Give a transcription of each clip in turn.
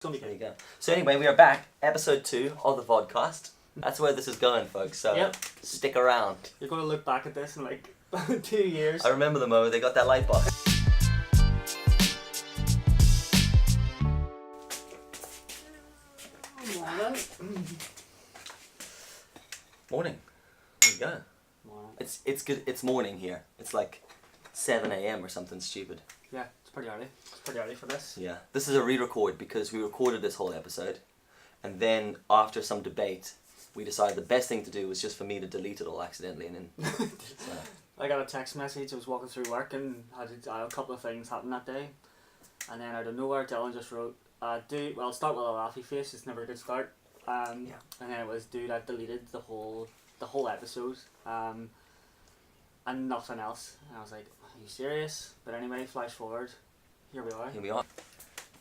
There There you go. So anyway, we are back, episode 2 of the Vodcast. That's where this is going, folks, so Yep. stick around. You're going to look back at this in like 2 years. I remember the moment they got that light box. Morning. There you go. Morning. It's good. It's morning here. It's like 7 a.m. or something stupid. Yeah, it's pretty early. It's pretty early for this. Yeah. This is a re-record because we recorded this whole episode, and then after some debate, we decided the best thing to do was just for me to delete it all accidentally, and then. So. I got a text message. I was walking through work and had a couple of things happen that day, and then out of nowhere, Dylan just wrote, "Well, start with a laughy face. It's never a good start." Yeah. And then it was, "Dude, I've deleted the whole episode, and nothing else." And I was like, "Are you serious?" But anyway, flash forward, here we are. Here we are.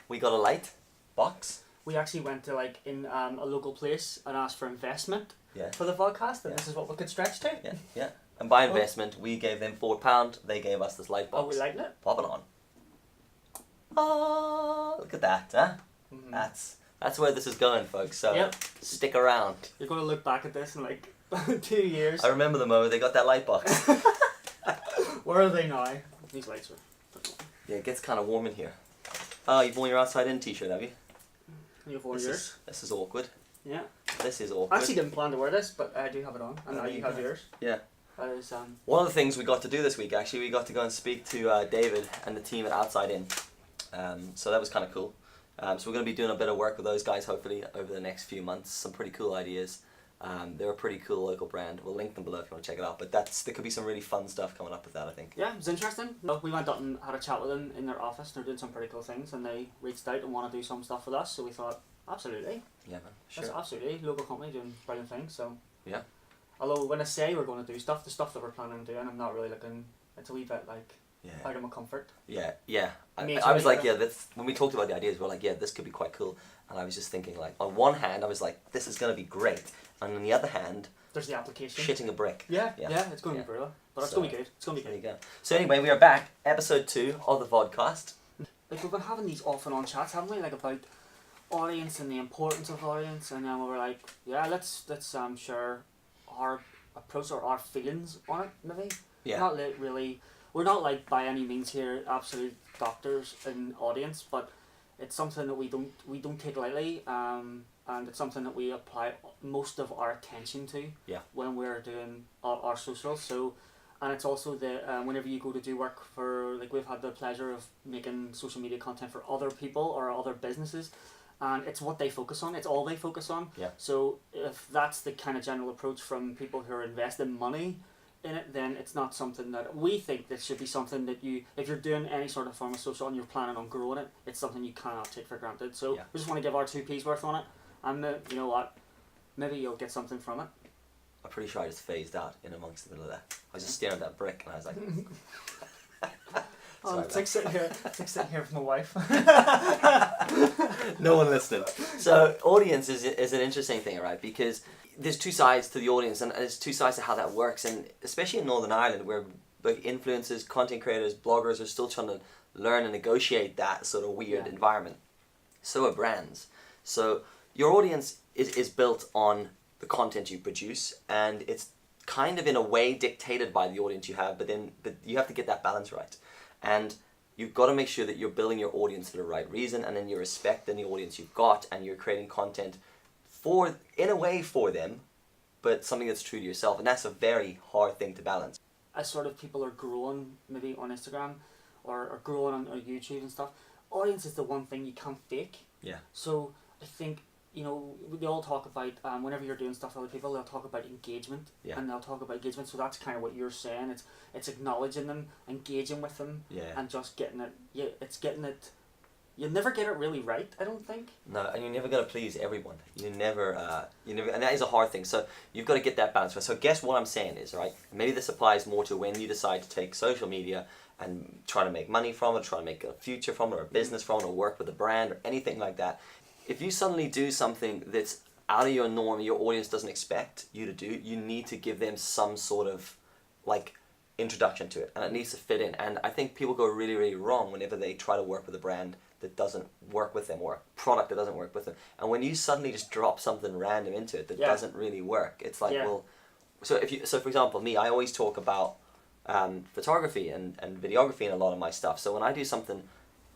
We got a light box. We actually went to a local place and asked for investment Yeah. for the podcast, and Yeah. this is what we could stretch to. Yeah. Yeah. And by investment, we gave them £4. They gave us this light Oh, box. we liking it? Pop it on. Oh, look at that, huh? Mm-hmm. That's where this is going, folks. So Yep. stick around. You're going to look back at this in like 2 years. I remember the moment they got that light box. Where are they now? These lights are. Yeah, it gets kind of warm in here. Oh, you've worn your outside in t-shirt, have you? You have one of yours. This is awkward. Yeah. This is I awkward. actually didn't plan to wear this, but I do have it on, and now you have yours. Yeah. That is One of the things we got to do this week, actually, we got to go and speak to David and the team at Outside In. So that was kind of cool. So we're going to be doing a bit of work with those guys, hopefully, over the next few months. Some pretty cool ideas. They're a pretty cool local brand. We'll link them below if you want to check it out. But there could be some really fun stuff coming up with that, I think. Yeah, it was interesting. We went up and had a chat with them in their office. They're doing some pretty cool things, and they reached out and want to do some stuff with us. So we thought, absolutely, Yeah, man. Sure. that's absolutely local company doing brilliant things. So Yeah. although when I say we're going to do stuff, the stuff that we're planning on doing, I'm not really looking. It's a wee bit like Yeah. out of my comfort. Yeah, yeah. Me I was too, like, yeah. yeah, that's, when we talked about the ideas, we were like, yeah, this could be quite cool. And I was just thinking, like, on one hand, I was like, this is going to be great. And on the other hand, There's the application. shitting a brick. Yeah, Yeah. it's going to Yeah. be brutal, but it's So, going to be good. It's going to be There good. you go. So anyway, we are back, episode 2 of the Vodcast. Like we've been having these off and on chats, haven't we? Like about audience and the importance of audience, and then we were like, yeah, let's share our approach or our feelings on it, maybe. Yeah. Not really. We're not like by any means here absolute doctors in audience, but it's something that we don't take lightly, and it's something that we apply most of our attention to. Yeah. When we're doing our socials. So, and it's also the whenever you go to do work for, like, we've had the pleasure of making social media content for other people or other businesses, and it's what they focus on. It's all they focus on. Yeah. So if that's the kind of general approach from people who are investing money in it, then it's not something that we think that should be something that you, if you're doing any sort of form of social and you're planning on growing it, it's something you cannot take for granted. So Yeah. we just want to give our 2p's worth on it, and you know what, maybe you'll get something from it. I'm pretty sure I just phased out in amongst the middle of that. I was just staring at that brick and I was like... Oh, Sorry, it's like sitting here with my wife. No one listening. So audience is an interesting thing, right? Because there's two sides to the audience, and there's two sides to how that works, and especially in Northern Ireland, where like influencers, content creators, bloggers are still trying to learn and negotiate that sort of weird Yeah. environment. So are brands. So your audience is built on the content you produce, and it's kind of in a way dictated by the audience you have, but you have to get that balance right. And you've got to make sure that you're building your audience for the right reason, and then you're respecting the audience you've got, and you're creating content in a way for them, but something that's true to yourself, and that's a very hard thing to balance. As sort of people are growing maybe on Instagram or growing on YouTube and stuff, audience is the one thing you can't fake. Yeah. So I think, you know, they all talk about, whenever you're doing stuff with other people, they'll talk about engagement. Yeah. And they'll talk about engagement, so that's kind of what you're saying. It's acknowledging them, engaging with them, Yeah. and just getting it. Yeah, it's getting it. You'll never get it really right, I don't think. No, and you're never going to please everyone. You never, and that is a hard thing. So you've got to get that balance right. So guess what I'm saying is, right, maybe this applies more to when you decide to take social media and try to make money from it, try to make a future from it, or a business from it, or work with a brand, or anything like that. If you suddenly do something that's out of your norm, your audience doesn't expect you to do, you need to give them some sort of, like, introduction to it, and it needs to fit in. And I think people go really, really wrong whenever they try to work with a brand that doesn't work with them, or a product that doesn't work with them. And when you suddenly just drop something random into it that doesn't really work, it's like, well, so for example, me, I always talk about photography and videography in a lot of my stuff. So when I do something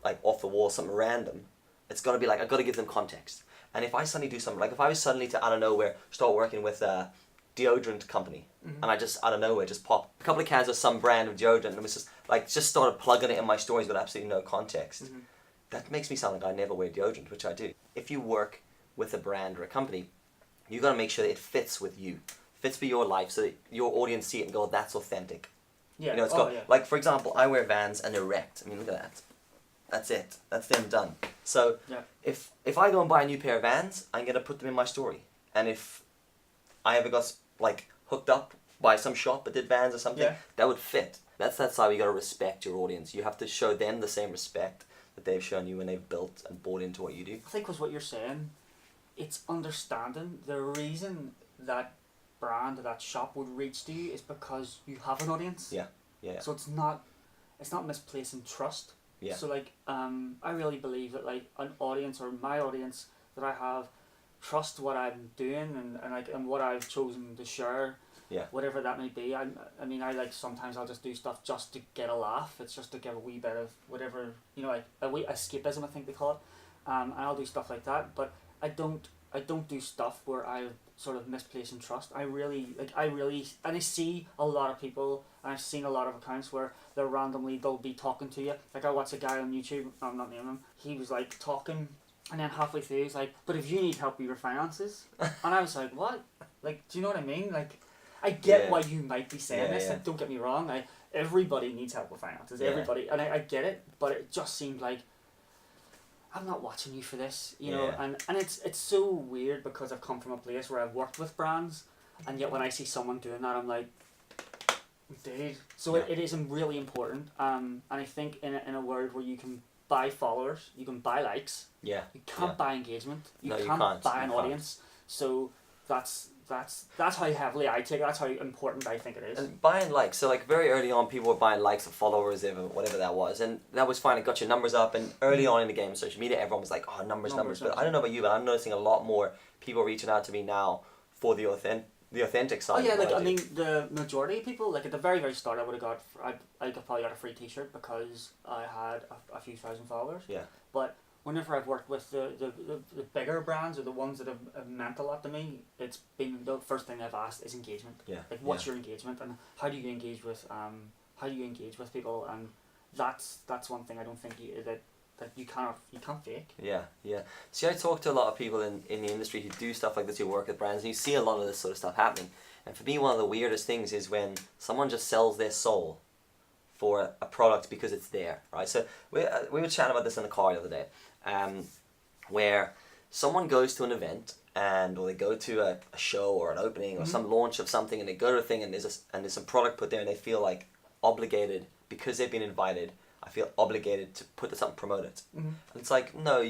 like off the wall, something random, it's got to be like, I've got to give them context. And if I suddenly do something, like if I was suddenly to, out of nowhere, start working with a deodorant company, and I just, out of nowhere, just pop a couple of cans of some brand of deodorant, and it was just started plugging it in my stories with absolutely no context, that makes me sound like I never wear deodorant, which I do. If you work with a brand or a company, you got to make sure that it fits with you, fits for your life, so that your audience see it and go, that's authentic. Yeah. You know, it's like, for example, I wear Vans and they're wrecked. I mean, look at that. That's it. That's them done. So if I go and buy a new pair of Vans, I'm gonna put them in my story. And if I ever got like hooked up by some shop that did Vans or something, that would fit. That's how you gotta respect your audience. You have to show them the same respect that they've shown you when they've built and bought into what you do. I think with what you're saying, it's understanding the reason that brand or that shop would reach to you is because you have an audience. Yeah. So it's not misplacing trust. Yeah. So like I really believe that like an audience or my audience that I have trust what I'm doing and what I've chosen to share. Yeah. Whatever that may be. I mean I like sometimes I'll just do stuff just to get a laugh. It's just to give a wee bit of whatever, you know, like a wee escapism I think they call it. And I'll do stuff like that, but I don't do stuff where I sort of misplacing trust. I really and I see a lot of people, and I've seen a lot of accounts where they'll be talking to you. Like I watch a guy on YouTube, I'm not naming him, he was like talking, and then halfway through he's like, but if you need help with your finances, and I was like, what? Like, do you know what I mean? Like, I get why you might be saying this, like, don't get me wrong, everybody needs help with finances, everybody, and I get it, but it just seemed like, I'm not watching you for this, you know, and it's so weird because I've come from a place where I've worked with brands, and yet when I see someone doing that, I'm like, dude. So it is really important, and I think in a world where you can buy followers, you can buy likes, you can't buy engagement, you can't buy an audience, so that's how heavily I take it, that's how important I think it is. And buying likes, so like very early on people were buying likes of followers, whatever that was, and that was fine, it got your numbers up, and early on in the game, social media, everyone was like, oh, numbers, but I don't know about you, but I'm noticing a lot more people reaching out to me now for the authentic side. Oh yeah, like I mean the majority of people, like at the very very start I would have got, I probably got a free t-shirt because I had a few thousand followers. Yeah. But whenever I've worked with the bigger brands or the ones that have meant a lot to me, it's been the first thing I've asked is engagement. Yeah. Like what's your engagement and how do you engage with people, and that's one thing I don't think that you can't fake. Yeah. See, I talk to a lot of people in the industry who do stuff like this, who work with brands, and you see a lot of this sort of stuff happening. And for me, one of the weirdest things is when someone just sells their soul for a product because it's there, right? So we were chatting about this in the car the other day, where someone goes to an event or they go to a show or an opening or some launch of something, and they go to a thing and there's some product put there, and they feel like obligated because they've been invited. I feel obligated to put this up and promote it. And it's like, no,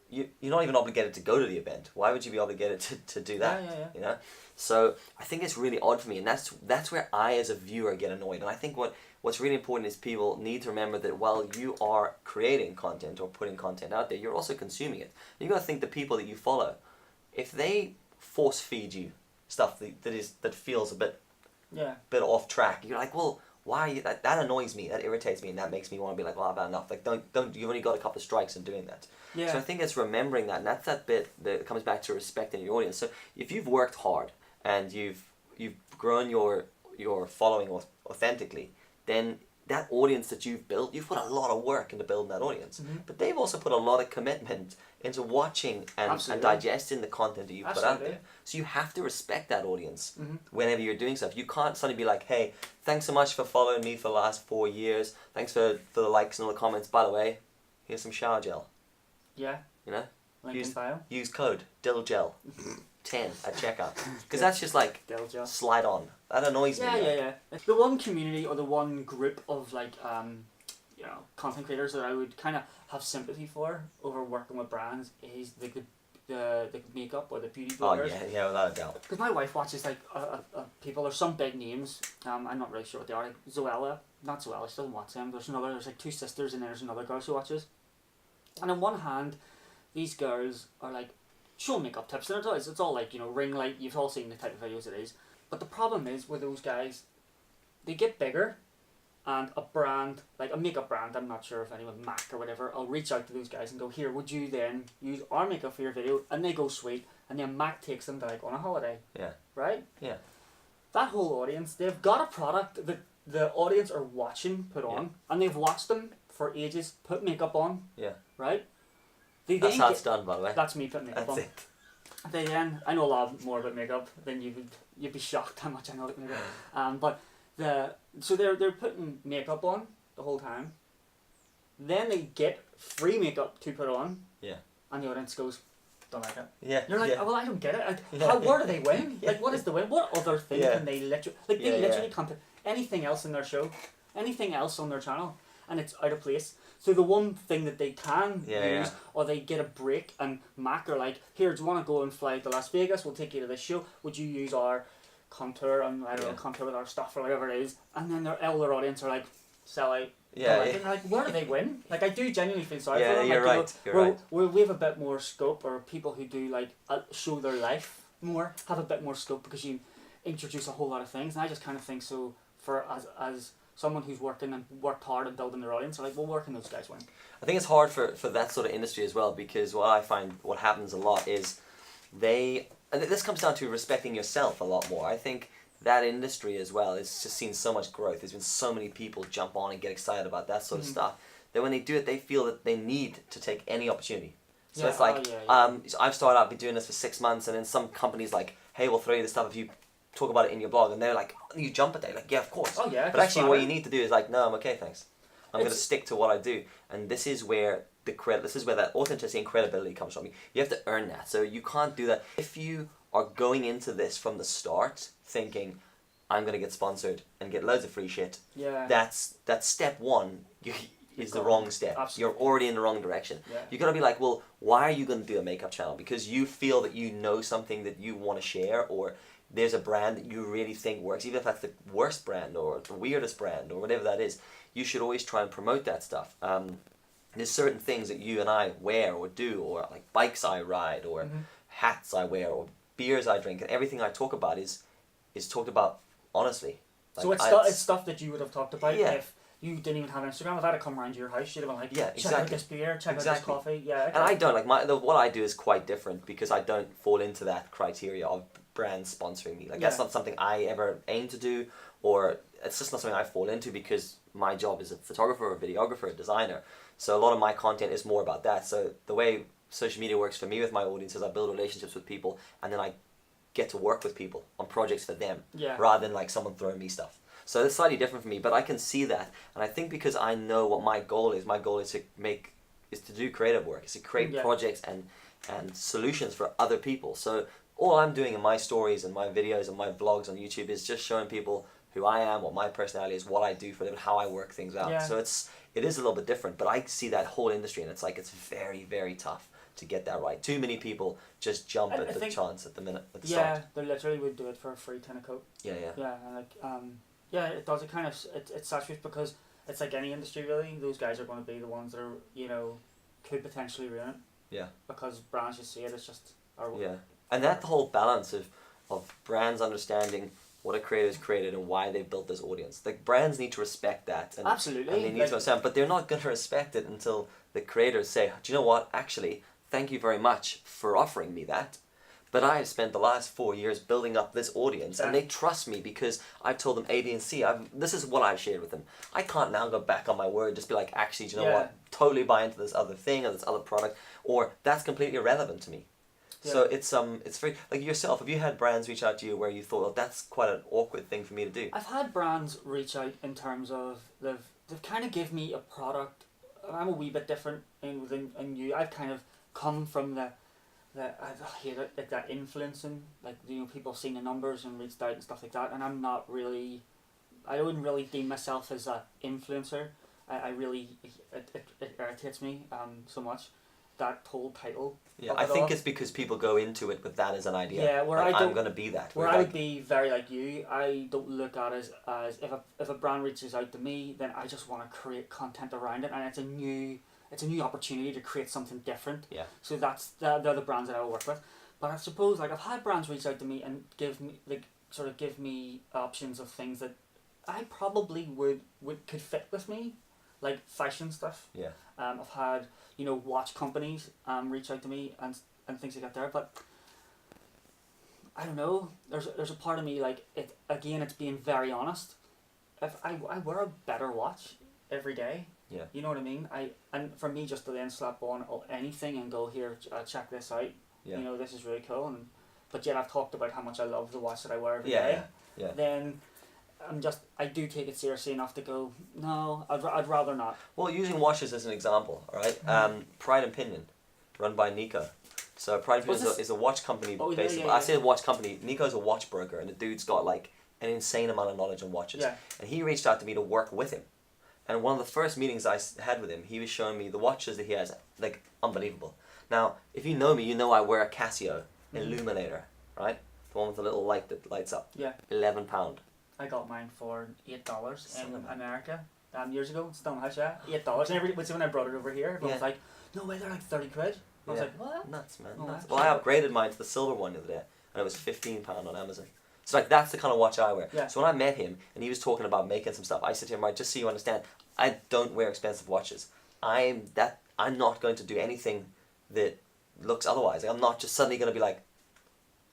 you're not even obligated to go to the event. Why would you be obligated to do that? Yeah. You know? So I think it's really odd for me, and that's where I as a viewer get annoyed. And I think what's really important is people need to remember that while you are creating content or putting content out there, you're also consuming it. You got to think the people that you follow, if they force feed you stuff that feels a bit off track, you're like, well, why are you, that annoys me, that irritates me, and that makes me want to be like, well, I've had enough. Like, don't you've only got a couple of strikes in doing that. So I think it's remembering that, and that's that bit that comes back to respecting your audience. So if you've worked hard and you've grown your following authentically, then that audience that you've built, you've put a lot of work into building that audience. But they've also put a lot of commitment into watching and digesting the content that you put out there. So you have to respect that audience whenever you're doing stuff. You can't suddenly be like, hey, thanks so much for following me for the last 4 years. Thanks for the likes and all the comments. By the way, here's some shower gel. Yeah. You know? Link in bio. Use code DILGEL 10 at checkout. Because that's just like slide on. That annoys me. Yeah. The one community or the one group of like content creators that I would kind of have sympathy for over working with brands is the makeup or the beauty bloggers. Oh yeah, without a doubt. Because my wife watches like people. There's some big names. I'm not really sure what they are. Like Zoella, not Zoella. She doesn't watch them. There's like two sisters and there's another girl she watches. And on one hand, these girls are like showing makeup tips, and it's all like, you know, ring light. You've all seen the type of videos it is. But the problem is with those guys, they get bigger, and a brand, like a makeup brand, I'm not sure if anyone, MAC or whatever, I'll reach out to those guys and go, here, would you then use our makeup for your video? And they go, sweet. And then MAC takes them to like on a holiday. Yeah. Right? Yeah. That whole audience, they've got a product that the audience are watching put on, and they've watched them for ages put makeup on. Yeah. Right? That's how it's done, by the way. That's me putting makeup on. That's it. They then, I know a lot more about makeup than you'd be shocked how much I know about makeup. But so they're putting makeup on the whole time. Then they get free makeup to put on. Yeah. And the audience goes, don't like it. Yeah. You're like, yeah. oh, well, I don't get it. Like, where do they win? Yeah. Like, what is the win? What other thing can they literally... Like, they literally can't put anything else in their show, anything else on their channel, and it's out of place. So the one thing that they can use, or they get a break, and Mac are like, here, do you want to go and fly to Las Vegas? We'll take you to this show. Would you use our contour, and I don't know, contour with our stuff, or whatever it is? And then all their audience are like, sell out. Yeah. And like, where do they win? Like, I do genuinely feel sorry for them. You're like, right. You know, we have a bit more scope, or people who do like show their life more have a bit more scope because you introduce a whole lot of things. And I just kind of think so for as someone who's working and worked hard at building their audience, are like, well, where can those guys win? I think it's hard for that sort of industry as well, because what I find what happens a lot is and this comes down to respecting yourself a lot more. I think that industry as well has just seen so much growth. There's been so many people jump on and get excited about that sort of stuff that when they do it, they feel that they need to take any opportunity. So it's like, so I've started out, been doing this for 6 months, and then some companies like, hey, we'll throw you this stuff if you talk about it in your blog, and they're like, oh, you jump at that, like, yeah, of course. Oh yeah. But actually, what you need to do is like, no, I'm okay, thanks. I'm going to stick to what I do, and this is where that authenticity and credibility comes from. You have to earn that, so you can't do that if you are going into this from the start thinking, I'm going to get sponsored and get loads of free shit. Yeah. That's step one. Is the wrong step. Absolutely. You're already in the wrong direction. Yeah. You got to be like, well, why are you going to do a makeup channel? Because you feel that you know something that you want to share, or there's a brand that you really think works, even if that's the worst brand or the weirdest brand or whatever that is. You should always try and promote that stuff. There's certain things that you and I wear or do, or like bikes I ride, or hats I wear, or beers I drink, and everything I talk about is talked about honestly. Like, so it's stuff that you would have talked about Yeah. if you didn't even have Instagram. If I had to come around to your house, you'd have been like, Yeah, check out this beer, check out this coffee. Yeah. Okay. And I don't, like, what I do is quite different, because I don't fall into that criteria of brands sponsoring me. Like, that's not something I ever aim to do, or it's just not something I fall into, because my job is a photographer, a videographer, a designer. So a lot of my content is more about that. So the way social media works for me with my audience is I build relationships with people, and then I get to work with people on projects for them, rather than like someone throwing me stuff. So it's slightly different for me, but I can see that, and I think because I know what my goal is to do creative work, is to create projects and solutions for other people. So all I'm doing in my stories and my videos and my vlogs on YouTube is just showing people who I am, what my personality is, what I do for them, how I work things out. So it is a little bit different, but I see that whole industry, and it's like, it's very, very tough to get that right. Too many people just jump at the chance at the start. Yeah, they literally would do it for a free kind of coat. Yeah. Yeah, and like, yeah, it does. It kind of it saturates, because it's like any industry really. Those guys are going to be the ones that are, you know, could potentially ruin it. Yeah. Because brands just see it as just. And that whole balance of brands understanding what a creator's created and why they've built this audience. Like, brands need to respect that. And, absolutely. And they need to understand, but they're not going to respect it until the creators say, do you know what, actually, thank you very much for offering me that. But I have spent the last 4 years building up this audience, and they trust me because I've told them A, B, and C. This is what I've shared with them. I can't now go back on my word, just be like, actually, do you know what? Totally buy into this other thing or this other product, or that's completely irrelevant to me. Yeah. So it's very, like yourself, have you had brands reach out to you where you thought, oh, that's quite an awkward thing for me to do? I've had brands reach out in terms of they've kind of give me a product. I'm a wee bit different in you. I've kind of come from I hate it, like that influencing, like, you know, people seeing the numbers and reached out and stuff like that, and I'm not really, I wouldn't really deem myself as an influencer. I really, it irritates me so much, that whole title. Yeah, I think it's because people go into it with that as an idea. Yeah, where like, I'm going to be that. Where I would be very like you. I don't look at it as if a brand reaches out to me, then I just want to create content around it, and it's a new it's a new opportunity to create something different. Yeah. So they're the brands that I will work with. But I suppose like I've had brands reach out to me and give me options of things that I probably could fit with me, like fashion stuff. Yeah. I've had watch companies reach out to me and things like that there, but I don't know. There's a part of me like it again. It's being very honest. If I wear a better watch every day. Yeah. You know what I mean? And for me just to then slap on anything and go here, check this out. Yeah. This is really cool. But yet I've talked about how much I love the watch that I wear every day. Yeah. Then I do take it seriously enough to go, no, I'd rather not. Well, using watches as an example, all right? Pride and Pinion, run by Nico. So Pride and Pinion is a watch company, basically. I say a watch company. Nico's a watch broker, and the dude's got like an insane amount of knowledge on watches. Yeah. And he reached out to me to work with him. And one of the first meetings I had with him, he was showing me the watches that he has, like, unbelievable. Now, if you know me, you know I wear a Casio Illuminator, right? The one with the little light that lights up. Yeah. £11. I got mine for $8 in America years ago. It's still in the house, yeah. $8. And when I brought it over here, everyone was like, no way, they're like 30 quid. I was like, what? Nuts, man. Oh, Nuts. Well, I upgraded mine to the silver one the other day, and it was £15 on Amazon. So like that's the kind of watch I wear. Yeah. So when I met him and he was talking about making some stuff, I said to him, right, just so you understand, I don't wear expensive watches. I'm not going to do anything that looks otherwise. Like, I'm not just suddenly going to be like,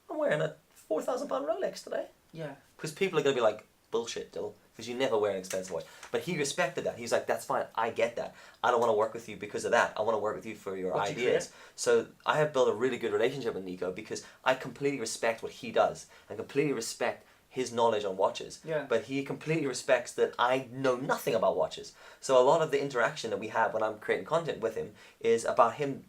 I'm wearing a £4,000 Rolex today. Yeah. Because people are going to be like, bullshit, Dill, because you never wear an expensive watch. But he respected that. He's like, that's fine, I get that. I don't want to work with you because of that. I want to work with you for your ideas. So I have built a really good relationship with Nico because I completely respect what he does and completely respect his knowledge on watches. Yeah. But he completely respects that I know nothing about watches. So a lot of the interaction that we have when I'm creating content with him is about him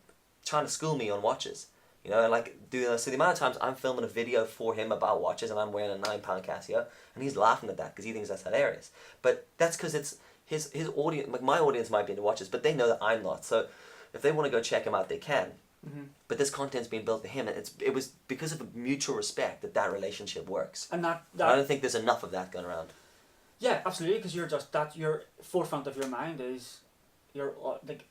trying to school me on watches. And like so the amount of times I'm filming a video for him about watches and I'm wearing a £9 Casio and he's laughing at that because he thinks that's hilarious. But that's because it's his audience. Like my audience might be into watches, but they know that I'm not. So if they want to go check him out, they can. Mm-hmm. But this content's being built for him, and it was because of a mutual respect that relationship works. And that I don't think there's enough of that going around. Yeah, absolutely. Because your forefront of your mind is your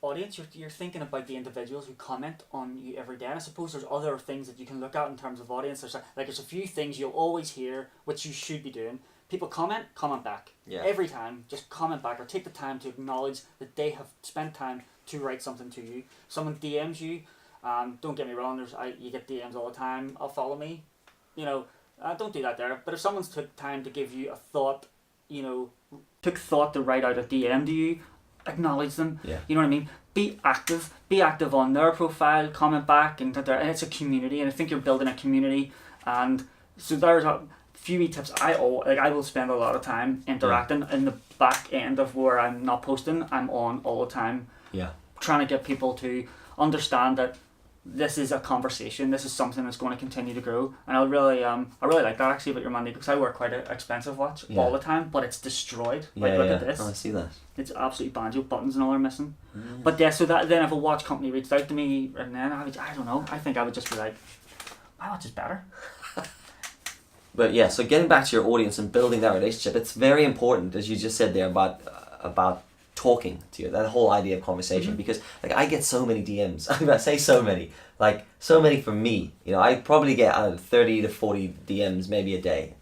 audience. You're thinking about the individuals who comment on you every day. And I suppose there's other things that you can look at in terms of audience. There's a few things you'll always hear, which you should be doing. People comment back. Yeah. Every time, just comment back or take the time to acknowledge that they have spent time to write something to you. Someone DMs you. Don't get me wrong. You get DMs all the time. Follow me. Don't do that there. But if someone's took time to give you a thought, took thought to write out a DM to you, acknowledge them. Yeah. You know what I mean? Be active on their profile, comment back, and it's a community, and I think you're building a community, and so there's a few tips. I will spend a lot of time interacting in the back end of where I'm not posting. I'm on all the time. Yeah. Trying to get people to understand that this is a conversation. This is something that's going to continue to grow, and I really like that actually about your money because I wear quite an expensive watch all the time, but it's destroyed. Look at this. Oh, I see that. It's absolutely banjo. Buttons and all are missing. Mm. But yeah, so then if a watch company reached out to me, and then I don't know. I think I would just be like, my watch is better. But yeah, so getting back to your audience and building that relationship, it's very important, as you just said there, about talking to you, that whole idea of conversation, because like I get so many DMs. I say so many, like so many from me. I probably get 30 to 40 DMs maybe a day,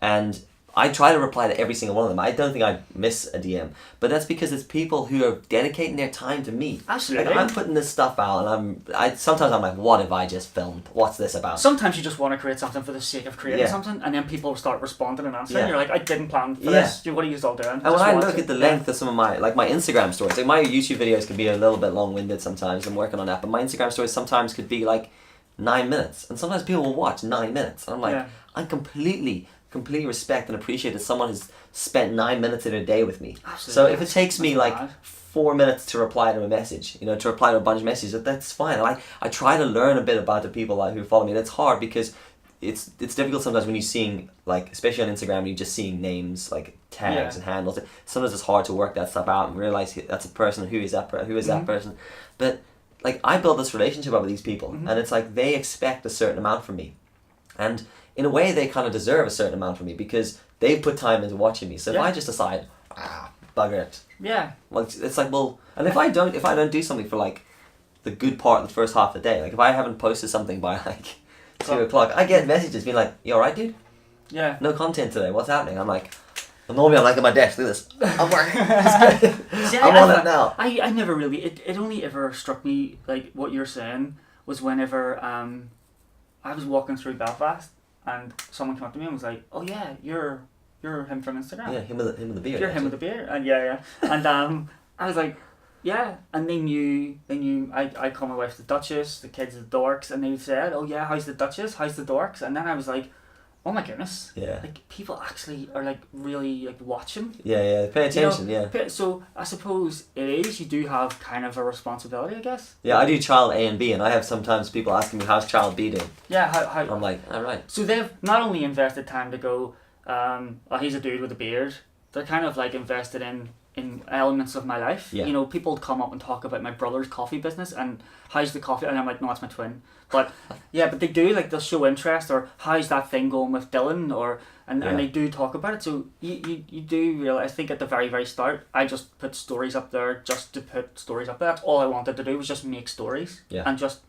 and I try to reply to every single one of them. I don't think I miss a DM, but that's because it's people who are dedicating their time to me. Absolutely. Like, I'm putting this stuff out, and sometimes I'm like, what have I just filmed? What's this about? Sometimes you just want to create something for the sake of creating something, and then people start responding and answering. You're like, I didn't plan for this. What are you all doing? And when I look at the length of some of my Instagram stories, like my YouTube videos can be a little bit long-winded sometimes. I'm working on that, but my Instagram stories sometimes could be like 9 minutes, and sometimes people will watch 9 minutes. And I'm like, I completely respect and appreciate that someone has spent 9 minutes of their day with me. Absolutely. So if it takes me like 4 minutes to reply to a message, to reply to a bunch of messages, that's fine. I try to learn a bit about the people who follow me, and it's hard because it's difficult sometimes when you're seeing, like, especially on Instagram, you're just seeing names, like tags and handles. Sometimes it's hard to work that stuff out and realize that's a person, who is that person. But like, I build this relationship up with these people, and it's like they expect a certain amount from me. And in a way, they kind of deserve a certain amount from me because they've put time into watching me. So if I just decide, bugger it. Yeah. Well, it's like, well, and if I don't do something for like the good part of the first half of the day, like if I haven't posted something by like 2 o'clock, I get messages being like, "You alright, dude? Yeah. No content today. What's happening?" I'm like, normally I'm like at my desk. Look at this. I'm working. See, I'm on it now. I never really. It only ever struck me like what you're saying was whenever I was walking through Belfast and someone came up to me and was like, "Oh yeah, you're him from Instagram." Yeah, him with the beard. You're him with the beard, and yeah, and I was like, yeah, and they knew I call my wife the Duchess, the kids the Dorks, and they said, "Oh yeah, how's the Duchess? How's the Dorks?" And then I was like, oh my goodness. Yeah. Like people actually are like really like watching. Yeah, pay attention, you know? So I suppose it is, you do have kind of a responsibility, I guess. Yeah, I do child A and B, and I have sometimes people asking me, how's child B doing? Yeah, how I'm like, alright. So they've not only invested time to go, oh, he's a dude with a beard, they're kind of like invested in elements of my life. Yeah. You know, people come up and talk about my brother's coffee business and how's the coffee, and I'm like, no, that's my twin. But yeah, but they do, like, they'll show interest, or how's that thing going with Dylan, or and they do talk about it. So you do realize, I think at the very, very start, I just put stories up there just to put stories up there. That's all I wanted to do, was just make stories and just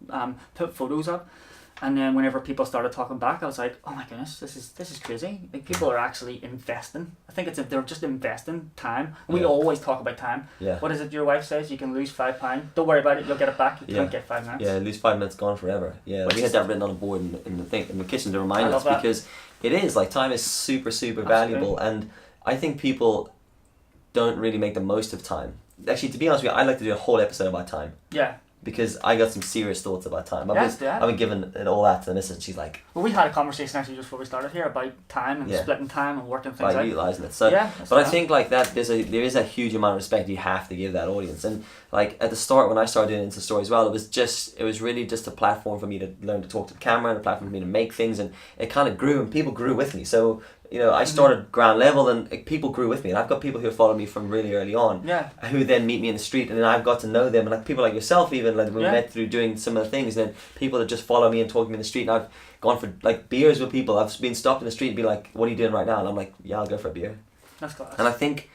put photos up. And then whenever people started talking back, I was like, oh my goodness, this is crazy. Like, people are actually investing. I think they're just investing time. And we always talk about time. Yeah. What is it your wife says? You can lose £5. Don't worry about it, you'll get it back. You can't get 5 minutes. Yeah, lose 5 minutes, gone forever. Yeah, we had that written on a board in the kitchen to remind us, that. because it is, like, time is super, super valuable, and I think people don't really make the most of time. Actually, to be honest with you, I'd like to do a whole episode about time. Yeah. Because I got some serious thoughts about time. I've been giving it all that to the missus, and she's like... Well, we had a conversation actually just before we started here about time and splitting time and working things out. Utilising it. So, but I think like that, there is a huge amount of respect you have to give that audience. And like at the start, when I started doing Insta Stories, well, it was really just a platform for me to learn to talk to the camera, and a platform for me to make things, and it kind of grew, and people grew with me. So, you know, I started ground level, and people grew with me, and I've got people who followed me from really early on, who then meet me in the street, and then I've got to know them, and like people like yourself, even like we met through doing similar things, and then people that just follow me and talk to me in the street, and I've gone for like beers with people. I've been stopped in the street and be like, "What are you doing right now?" And I'm like, "Yeah, I'll go for a beer." That's class. And I think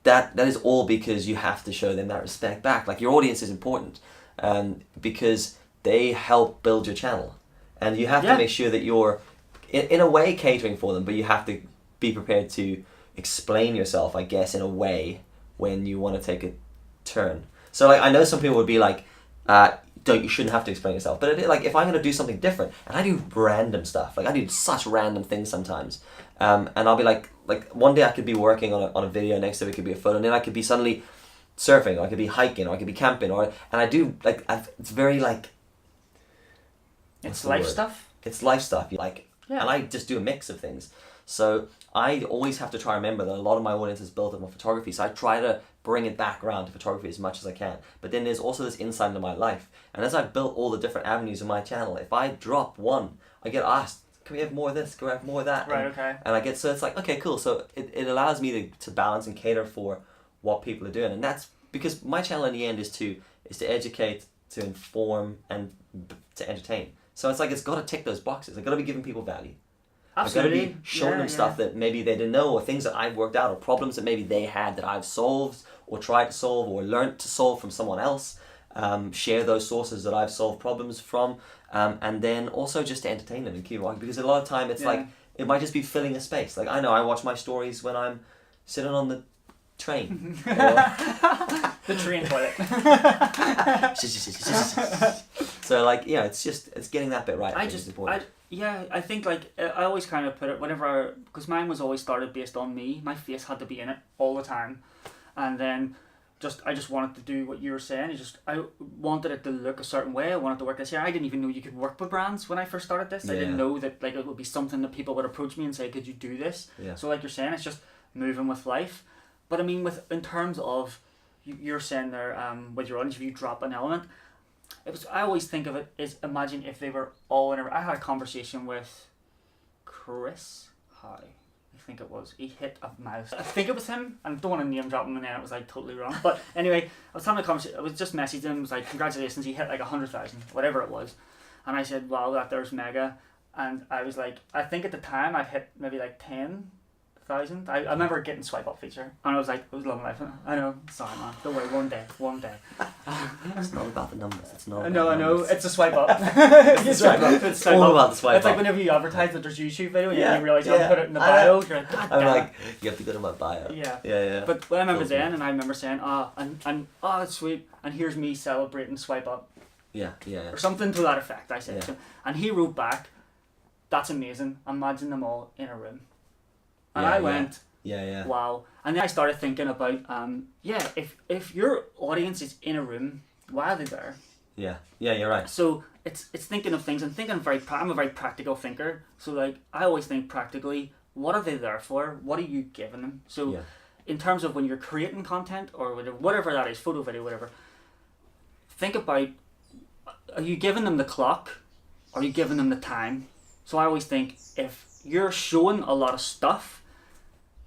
that is all because you have to show them that respect back. Like, your audience is important, because they help build your channel, and you have to make sure that you're in a way catering for them, but you have to be prepared to explain yourself, I guess, in a way when you want to take a turn. So like, I know some people would be like, you shouldn't have to explain yourself, but like, if I'm going to do something different, and I do random stuff, like I do such random things sometimes, and I'll be like one day I could be working on a video, next day it could be a photo, and then I could be suddenly surfing, or I could be hiking, or I could be camping, and I do like, it's very like, it's life stuff. It's life stuff, like, and I just do a mix of things. So I always have to try and remember that a lot of my audience is built up on photography, so I try to bring it back around to photography as much as I can. But then there's also this insight into my life, and as I've built all the different avenues of my channel, if I drop one, I get asked, can we have more of this, can we have more of that? Right, okay. And I get, so it's like, okay, cool, so it allows me to balance and cater for what people are doing, and that's because my channel in the end is to educate, to inform, and to entertain. So it's like, it's got to tick those boxes. I've got to be giving people value. Absolutely. I've got to be showing them stuff that maybe they didn't know, or things that I've worked out, or problems that maybe they had that I've solved, or tried to solve, or learnt to solve from someone else. Share those sources that I've solved problems from, and then also just to entertain them and keep walking. Because a lot of time it's like, it might just be filling a space. Like, I know I watch my stories when I'm sitting on the train. The train toilet. So like, it's getting that bit right. I think like, I always kind of put it whenever, because mine was always started based on me. My face had to be in it all the time, and then I just wanted to do what you were saying. I wanted it to look a certain way. I wanted to work this here. I didn't even know you could work with brands when I first started this. I didn't know that like it would be something that people would approach me and say, could you do this? So like you're saying, it's just moving with life. But I mean, in terms of, you're saying there, with your audience, if you drop an element, I always think of it as, imagine if they were all in I had a conversation with Chris Howe, I think it was. He hit a mouse. I think it was him. I don't want to name drop him, and then it was like totally wrong. But anyway, I was having a conversation. I was just messaging him. I was like, congratulations, he hit like 100,000, whatever it was. And I said, wow, that there's mega. And I was like, I think at the time I'd hit maybe like 10,000 5,000. I remember getting swipe up feature, and I was like, it was loving life. I know, sorry man, don't worry, one day. It's not about the numbers. It's not. I know, it's a swipe up. It's swipe up. It's all about the swipe It's up. like whenever you advertise that there's a YouTube video, Yeah, you realise you haven't put it in the I bio. know. You're like, God I'm damn like, you have to go to my bio. it. Yeah. Yeah. But when I remember Feels then, and I remember saying, that's sweet, and here's me celebrating swipe up. Yeah. Or something to that effect, I said Yeah. to him. And he wrote back, that's amazing, imagine them all in a room. And I went, Yeah. wow. And then I started thinking about, if your audience is in a room, why are they there? Yeah, you're right. So it's thinking of things, and thinking I'm a very practical thinker. So like, I always think practically, what are they there for? What are you giving them? So in terms of when you're creating content or whatever that is, photo, video, whatever, think about, are you giving them the clock? Or are you giving them the time? So I always think, if you're showing a lot of stuff,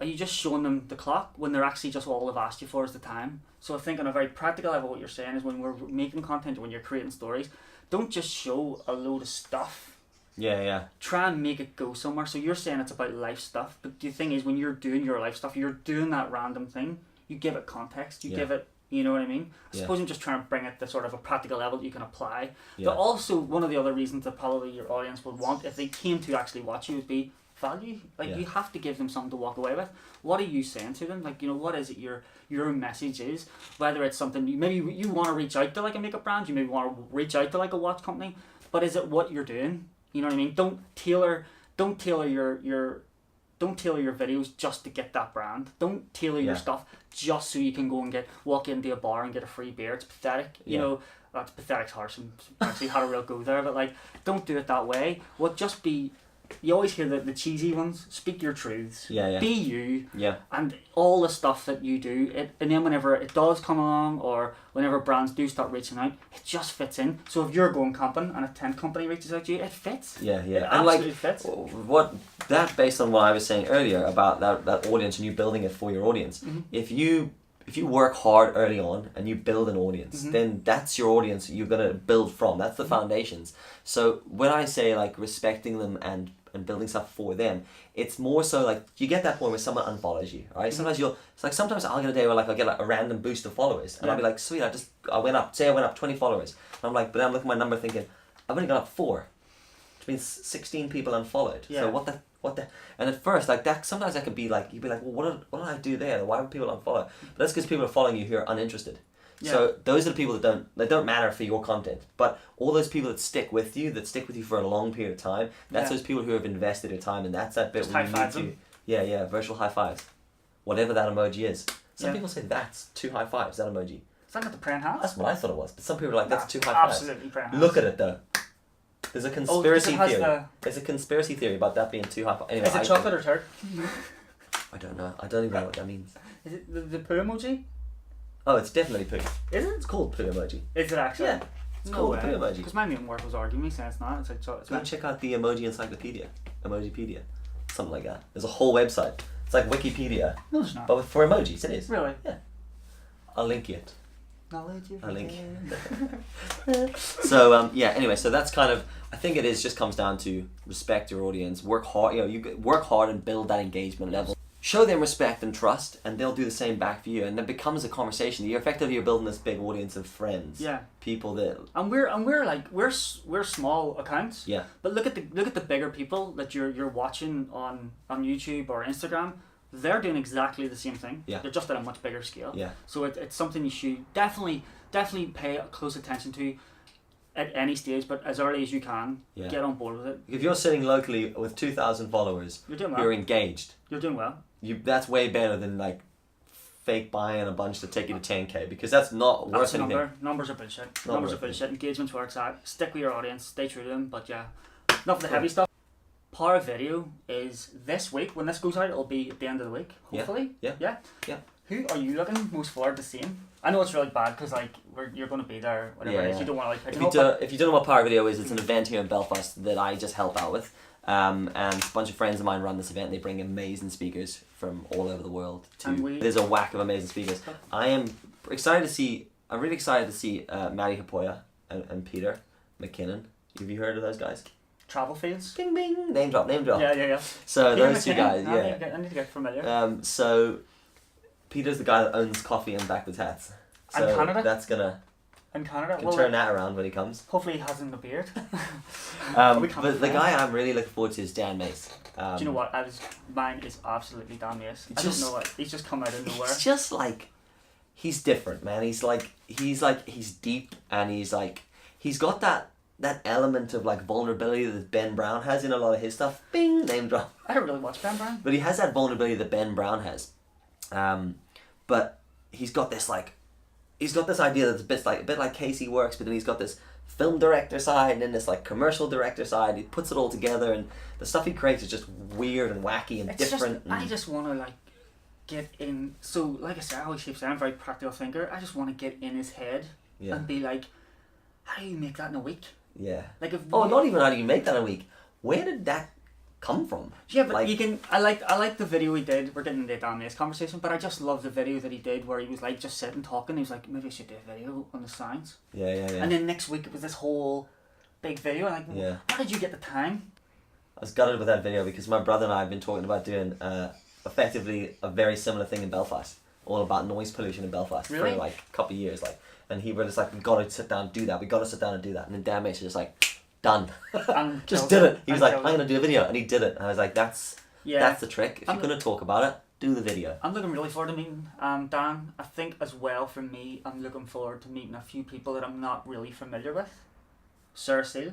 are you just showing them the clock when they're actually just all they've asked you for is the time? So I think on a very practical level, what you're saying is, when we're making content, when you're creating stories, don't just show a load of stuff. Yeah. Try and make it go somewhere. So you're saying it's about life stuff, but the thing is, when you're doing your life stuff, you're doing that random thing, you give it context, you give it, you know what I mean? I suppose I'm just trying to bring it to sort of a practical level that you can apply. Yeah. But also, one of the other reasons that probably your audience would want, if they came to actually watch you, would be value. Like, you have to give them something to walk away with. What are you saying to them? Like, what is it your message is? Whether it's something, maybe you want to reach out to like a makeup brand, you maybe want to reach out to like a watch company, but is it what you're doing? You know what I mean? Don't tailor your videos just to get that brand. Don't tailor your stuff just so you can go and walk into a bar and get a free beer. It's pathetic. You know, that's pathetic's harsh, and actually had a real go there, but like, don't do it that way. Just be, you always hear the cheesy ones, speak your truths. Be you. And all the stuff that you do, and then whenever it does come along, or whenever brands do start reaching out, it just fits in. So if you're going camping and a tent company reaches out to you, it fits. It And absolutely like, fits. based on what I was saying earlier about that audience, and you building it for your audience. Mm-hmm. If you work hard early on and you build an audience, then that's your audience you're gonna build from. That's the foundations. So when I say like respecting them and building stuff for them, it's more so like, you get that point where someone unfollows you, right? Sometimes sometimes I'll get a day where like I'll get like a random boost of followers, and I'll be like, sweet, I went up 20 followers, and I'm like, but then I'm looking at my number thinking, I've only got up 4, which means 16 people unfollowed. So what the, and at first, like, that, sometimes that could be like, you'd be like, well, what did I do there? Why would people unfollow? But that's because people are following you who are uninterested. So those are the people that don't matter for your content. But all those people that stick with you for a long period of time, that's those people who have invested their time, and that's that bit where you need to, virtual high fives, whatever that emoji is. Some people say that's 2 high fives, that emoji. Is that not the praying hands? That's what I thought it was, but some people are like, that's 2 high fives. Absolutely praying hands. Look at it though. There's a conspiracy theory. There's a conspiracy theory about that being 2 high fives. Anyway, is it chocolate or turd? I don't know. I don't even know what that means. Is it the poo emoji? Oh, it's definitely poo. Is it? It's called poo emoji. Is it actually? Yeah. It's called poo emoji. Because my mutant work was arguing me saying it's not. It's like Go and check out the emoji encyclopedia. Emojipedia. Something like that. There's a whole website. It's like Wikipedia. No, it's not. But for emojis, it is. Really? Yeah. I'll link it. I'll link it. So, anyway, so that's kind of, I think it just comes down to respect your audience, work hard, you work hard and build that engagement level. Show them respect and trust, and they'll do the same back for you, and it becomes a conversation. You're building this big audience of friends. Yeah. People that. And we're small accounts. Yeah. But look at the bigger people that you're watching on YouTube or Instagram. They're doing exactly the same thing. Yeah. They're just at a much bigger scale. Yeah. So it's something you should definitely pay close attention to at any stage, but as early as you can, get on board with it. If you're sitting locally with 2,000 followers, you're doing well. You're engaged. You're doing well. That's way better than like fake buying a bunch to take you to 10k, because that's not worth anything. Numbers are bullshit. Numbers are bullshit. Engagement's where it's at. Stick with your audience. Stay true to them. But yeah, enough of the heavy stuff. Power of Video is this week. When this goes out, it'll be at the end of the week, hopefully. Yeah. Who are you looking most forward to seeing? I know it's really bad because like you're going to be there, whatever it is. You don't want to like. If you don't know what Power Video is, it's an event here in Belfast that I just help out with. And a bunch of friends of mine run this event. They bring amazing speakers from all over the world. There's a whack of amazing speakers. I'm really excited to see Maddie Hapoya and Peter McKinnon. Have you heard of those guys? travel fields. Bing bing. Name drop. Yeah. So Peter those two McKinnon. guys, I yeah. need to get familiar. So Peter's the guy that owns coffee and backwards hats. So And Canada? that's gonna In Canada, can turn that around when he comes. hopefully he hasn't a beard. But the guy I'm really looking forward to is Dan Mace. Do you know what? Mine is absolutely Dan Mace. I don't know what. He's just come out of nowhere. He's just like, he's different, man. He's deep, and he's got that element of like vulnerability that Ben Brown has in a lot of his stuff. Bing, name drop. I don't really watch Ben Brown. But he has that vulnerability that Ben Brown has. But he's got this idea that's a bit like Casey works, but then he's got this film director side and then this like commercial director side. He puts it all together, and the stuff he creates is just weird and wacky and different. I just want to like get in. So like I said, I always keep saying I'm a very practical thinker. I just want to get in his head and be like, how do you make that in a week? Yeah. Like if not even how do you make that in a week. Where did that come from? Yeah, but like, you can. I like the video he did. We're getting into the Dan Mace conversation, but I just love the video that he did where he was like just sitting talking. He was like, maybe I should do a video on the science. Yeah. And then next week it was this whole big video. And like, how did you get the time? I was gutted with that video because my brother and I have been talking about doing effectively a very similar thing in Belfast, all about noise pollution in Belfast Really? for like a couple of years, like. And he was just like, we gotta sit down and do that. We gotta sit down and do that. And then Dan Mace was just like, done. Just did it. He was like, I'm gonna do a video, and he did it. And I was like, that's the trick. If you're gonna talk about it, do the video. I'm looking really forward to meeting Dan. I think as well for me, I'm looking forward to meeting a few people that I'm not really familiar with. Sarah Steele.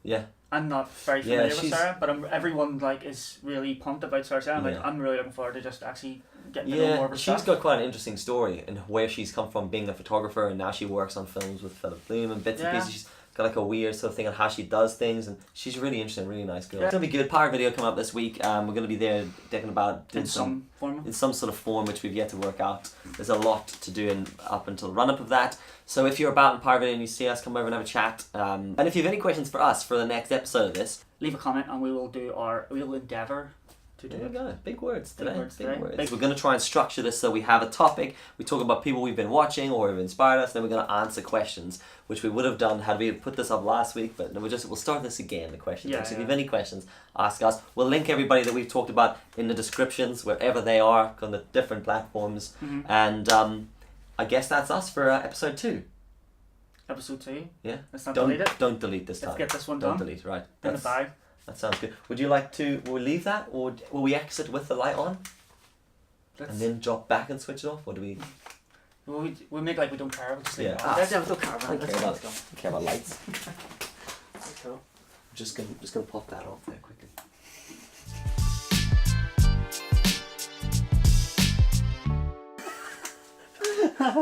Yeah. I'm not very familiar with Sarah, but everyone like is really pumped about Sarah Steele. I'm really looking forward to just actually getting to know more of her stuff. She's got quite an interesting story in where she's come from being a photographer, and now she works on films with Philip Bloom and bits and pieces. She's got like a weird sort of thing on how she does things, and she's really interesting, really nice girl. It's gonna be good. Power video coming up this week. We're gonna be there thinking about doing in some sort of form which we've yet to work out. There's a lot to do up until the run up of that. So if you're about in Power Video and you see us, come over and have a chat. And if you have any questions for us for the next episode of this, leave a comment and we will endeavour to do it. There we go. Big words today. Big words. We're going to try and structure this so we have a topic. We talk about people we've been watching or who have inspired us. Then we're going to answer questions, which we would have done had we put this up last week. But we'll start this again. The questions. So if you have any questions, ask us. We'll link everybody that we've talked about in the descriptions wherever they are on the different platforms. Mm-hmm. And I guess that's us for episode 2. Episode 2. Yeah. Let's not delete it. Don't delete this time. Let's get this one done. Don't delete. Right. In the bag. That sounds good. Would you like to? Will we leave that, or will we exit with the light on, and then drop back and switch it off, or do we? We make like we don't care. We'll just leave it on. I Don't care about lights. Cool. Just gonna pop that off there quickly.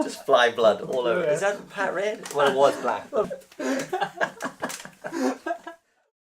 Just fly blood all over. Is that Pat Red? Well, it was black.